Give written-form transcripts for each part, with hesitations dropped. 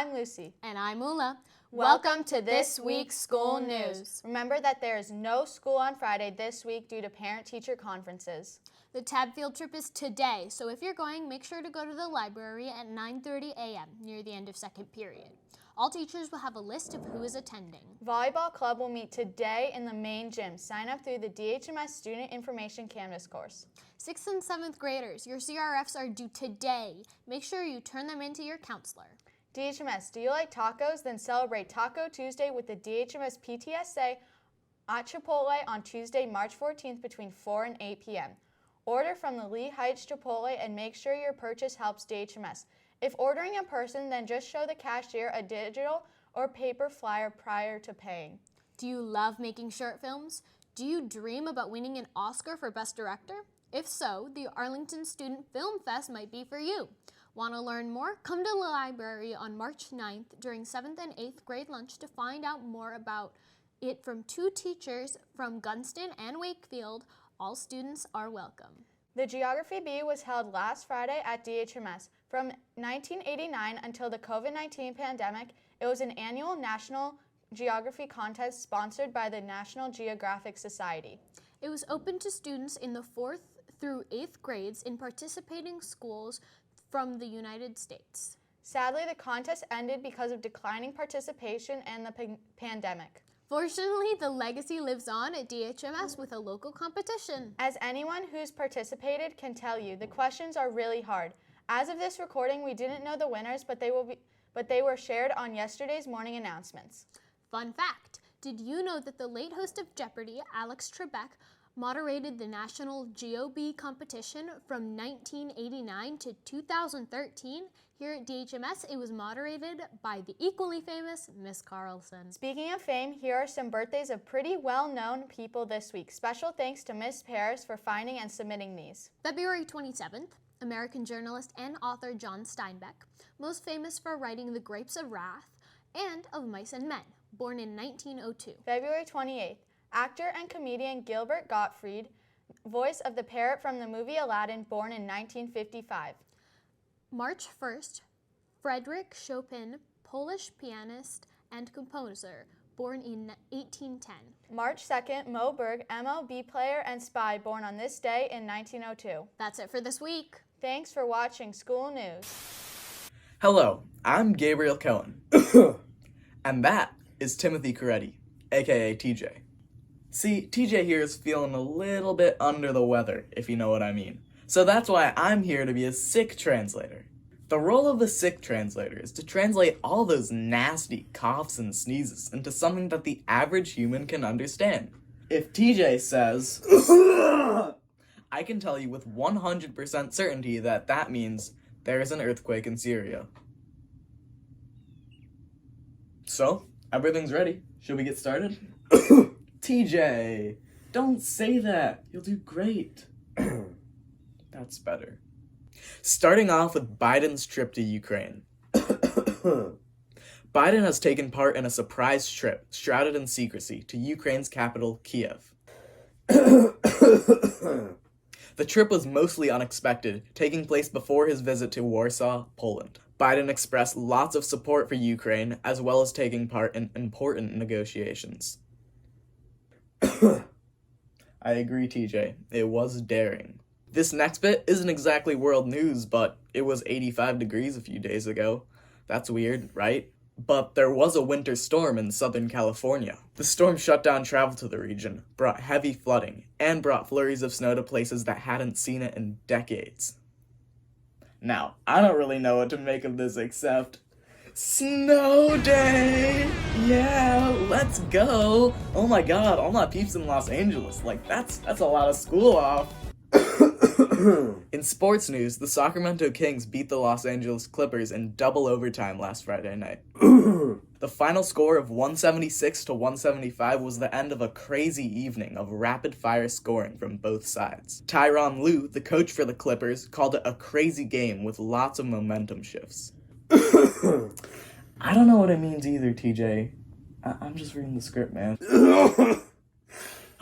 I'm Lucy. And I'm Ula. Welcome to this week's school news. Remember that there is no school on Friday this week due to parent-teacher conferences. The TAB field trip is today, so if you're going, make sure to go to the library at 9:30 a.m. near the end of second period. All teachers will have a list of who is attending. Volleyball Club will meet today in the main gym. Sign up through the DHMS Student Information Canvas course. 6th and 7th graders, your CRFs are due today. Make sure you turn them into your counselor. DHMS, do you like tacos? Then celebrate Taco Tuesday with the DHMS PTSA at Chipotle on Tuesday, March 14th between 4 and 8 p.m. Order from the Lee Heights Chipotle and make sure your purchase helps DHMS. If ordering in person, then just show the cashier a digital or paper flyer prior to paying. Do you love making short films? Do you dream about winning an Oscar for Best Director? If so, the Arlington Student Film Fest might be for you. Want to learn more? Come to the library on March 9th during 7th and 8th grade lunch to find out more about it from two teachers from Gunston and Wakefield. All students are welcome. The Geography Bee was held last Friday at DHMS. From 1989 until the COVID-19 pandemic, it was an annual national geography contest sponsored by the National Geographic Society. It was open to students in the 4th through 8th grades in participating schools from the United States. Sadly, the contest ended because of declining participation and the pandemic. Fortunately, the legacy lives on at DHMS with a local competition. As anyone who's participated can tell you, the questions are really hard. As of this recording, we didn't know the winners, but they were shared on yesterday's morning announcements. Fun fact, did you know that the late host of Jeopardy, Alex Trebek, moderated the National GeoBee competition from 1989 to 2013? Here at DHMS, it was moderated by the equally famous Miss Carlson. Speaking of fame, here are some birthdays of pretty well-known people this week. Special thanks to Miss Paris for finding and submitting these. February 27th, American journalist and author John Steinbeck, most famous for writing The Grapes of Wrath and Of Mice and Men, born in 1902. February 28th, actor and comedian Gilbert Gottfried, voice of the parrot from the movie Aladdin, born in 1955. March 1st, Frédéric Chopin, Polish pianist and composer, born in 1810. March 2nd, Mo Berg, MLB player and spy, born on this day in 1902. That's it for this week. Thanks for watching School News. Hello, I'm Gabriel Cohen. And that is Timothy Coretti, aka TJ. See, TJ here is feeling a little bit under the weather, if you know what I mean. So that's why I'm here to be a sick translator. The role of the sick translator is to translate all those nasty coughs and sneezes into something that the average human can understand. If TJ says, I can tell you with 100% certainty that that means there is an earthquake in Syria. So, everything's ready. Should we get started? TJ, don't say that. You'll do great. That's better. Starting off with Biden's trip to Ukraine. Biden has taken part in a surprise trip, shrouded in secrecy, to Ukraine's capital, Kiev. The trip was mostly unexpected, taking place before his visit to Warsaw, Poland. Biden expressed lots of support for Ukraine, as well as taking part in important negotiations. I agree, TJ. It was daring. This next bit isn't exactly world news, but it was 85 degrees a few days ago. That's weird, right? But there was a winter storm in Southern California. The storm shut down travel to the region, brought heavy flooding, and brought flurries of snow to places that hadn't seen it in decades. Now, I don't really know what to make of this except... Snow day! Yeah, let's go! Oh my god, all my peeps in Los Angeles. Like, that's a lot of school off. In sports news, the Sacramento Kings beat the Los Angeles Clippers in double overtime last Friday night. The final score of 176 to 175 was the end of a crazy evening of rapid-fire scoring from both sides. Tyronn Lue, the coach for the Clippers, called it a crazy game with lots of momentum shifts. I don't know what it means either, TJ. I'm just reading the script, man.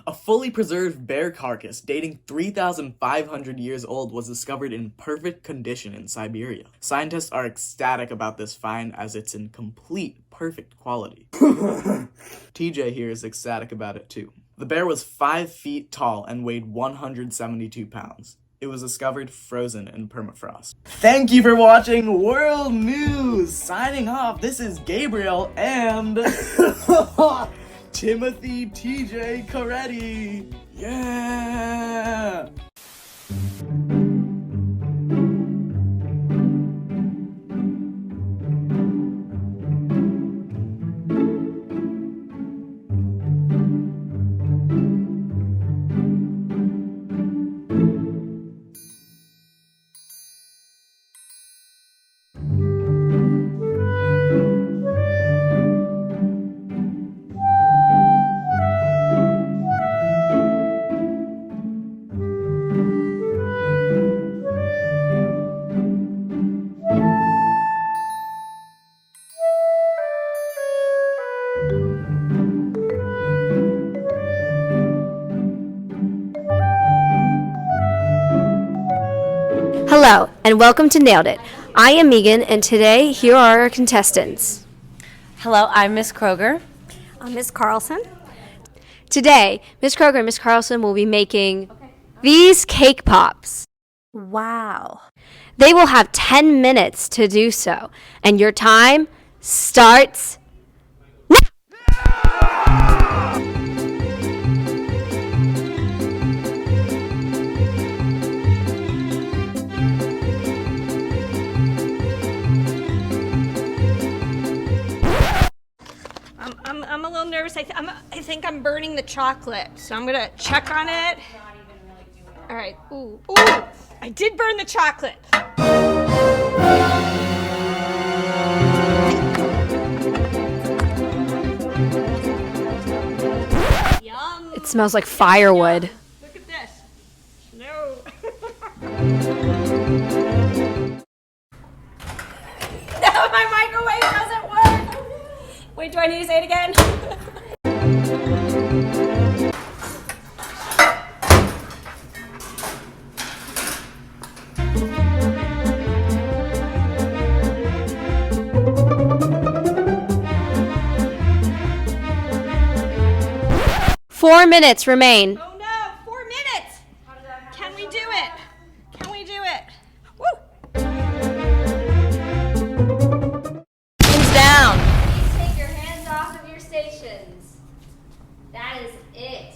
A fully preserved bear carcass dating 3,500 years old was discovered in perfect condition in Siberia. Scientists are ecstatic about this find as it's in complete, perfect quality. TJ here is ecstatic about it too. The bear was 5 feet tall and weighed 172 pounds. It was discovered frozen in permafrost. Thank you for watching World News! Signing off, this is Gabriel and Timothy TJ Coretti. Yeah! Hello, and welcome to Nailed It. I am Megan, and today here are our contestants. Hello, I'm Miss Kroger. I'm Miss Carlson. Today, Miss Kroger and Miss Carlson will be making these cake pops. Wow. They will have 10 minutes to do so, and your time starts now. I'm a little nervous. I think I'm burning the chocolate, so I'm gonna check on it. All right. Ooh, I did burn the chocolate. Yum. It smells like firewood. Look at this. No. No, my microwave doesn't work. Wait, do I need to say it again? 4 minutes remain. Oh no, 4 minutes. Can we do it? Can we do it? Woo! Hands down. Please take your hands off of your stations. That is it.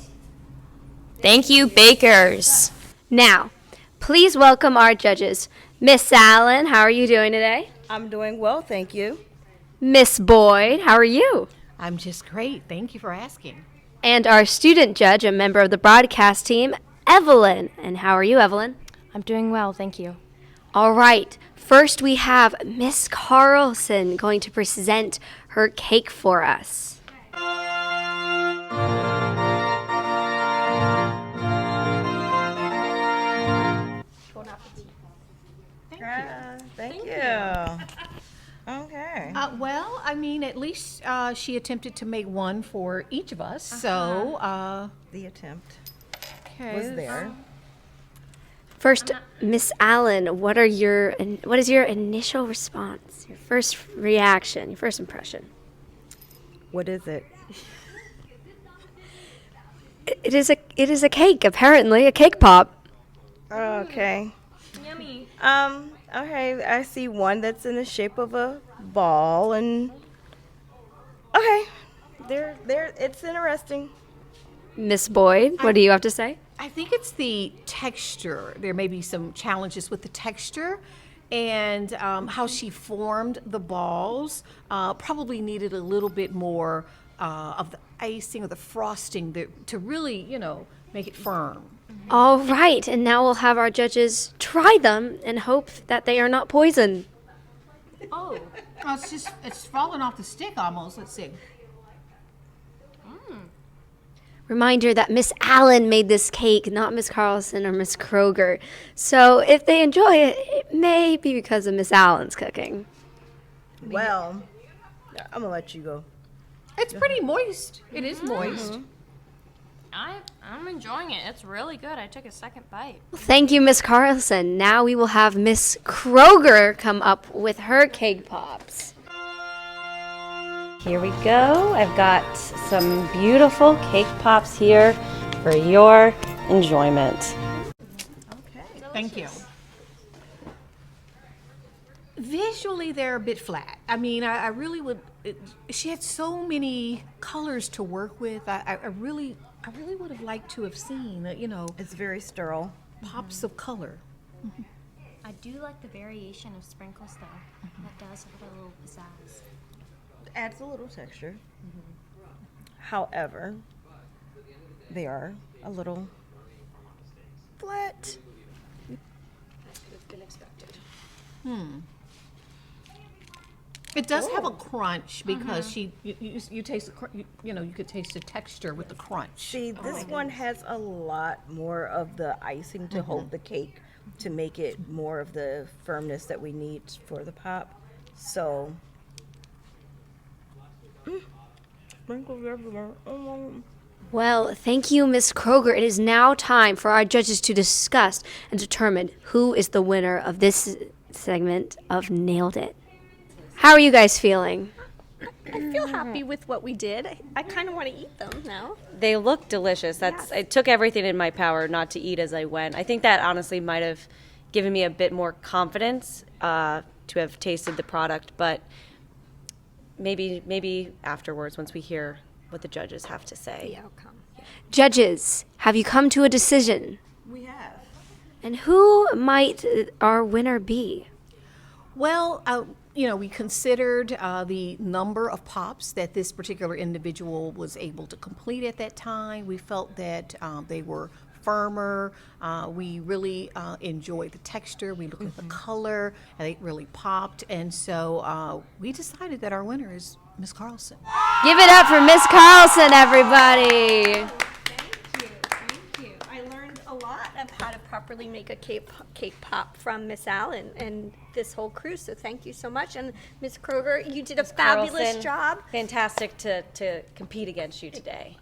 Thank you, bakers. Now, please welcome our judges. Miss Allen, how are you doing today? I'm doing well, thank you. Miss Boyd, how are you? I'm just great. Thank you for asking. And our student judge, a member of the broadcast team, Evelyn. And how are you, Evelyn? I'm doing well, thank you. All right. First, we have Miss Carlson going to present her cake for us. Thank you. Okay. Well, I mean, at least she attempted to make one for each of us. So, The attempt okay. was there. First, Miss Allen, what is your initial response? Your first reaction, your first impression? What is it? It is a cake, apparently, a cake pop. Okay. Yummy. Okay, I see one that's in the shape of a ball and okay. There it's interesting. Miss Boyd, what do you have to say? I think it's the texture. There may be some challenges with the texture and how she formed the balls. Probably needed a little bit more of the icing or the frosting to really, make it firm. All right, and now we'll have our judges try them and hope that they are not poison. Oh, it's falling off the stick almost. Let's see. Reminder that Miss Allen made this cake, not Miss Carlson or Miss Kroger. So if they enjoy it, it may be because of Miss Allen's cooking. Well, I'm gonna let you go. It's pretty moist. It is moist. I'm enjoying it. It's really good. I took a second bite. Thank you, Miss Carlson. Now we will have Miss Kroger come up with her cake pops. Here we go. I've got some beautiful cake pops here for your enjoyment. Thank you. Visually, they're a bit flat. I mean, I really would. She had so many colors to work with. I really would have liked to have seen, It's very sterile. pops of color. I do like the variation of sprinkles, though. That does have a little pizzazz. Adds a little texture. However, they are a little flat. It does have a crunch because you taste the you could taste the texture with the crunch. See, this one has a lot more of the icing to hold the cake to make it more of the firmness that we need for the pop. So, sprinkles everywhere. Well, thank you, Miss Kroger. It is now time for our judges to discuss and determine who is the winner of this segment of Nailed It. How are you guys feeling? I feel happy with what we did. I kind of want to eat them now. They look delicious. It took everything in my power not to eat as I went. I think that honestly might have given me a bit more confidence to have tasted the product, but maybe afterwards once we hear what the judges have to say. The outcome. Judges, have you come to a decision? We have. And who might our winner be? Well, we considered the number of pops that this particular individual was able to complete at that time. We felt that they were firmer. We really enjoyed the texture. We looked at the color, and it really popped. And so we decided that our winner is Miss Carlson. Give it up for Miss Carlson, everybody. Thank you. I learned a lot of how to properly make a cake pop from Miss Allen and this whole crew. So thank you so much. And Miss Kroger, you did a fabulous Carlson, job. Fantastic to compete against you today.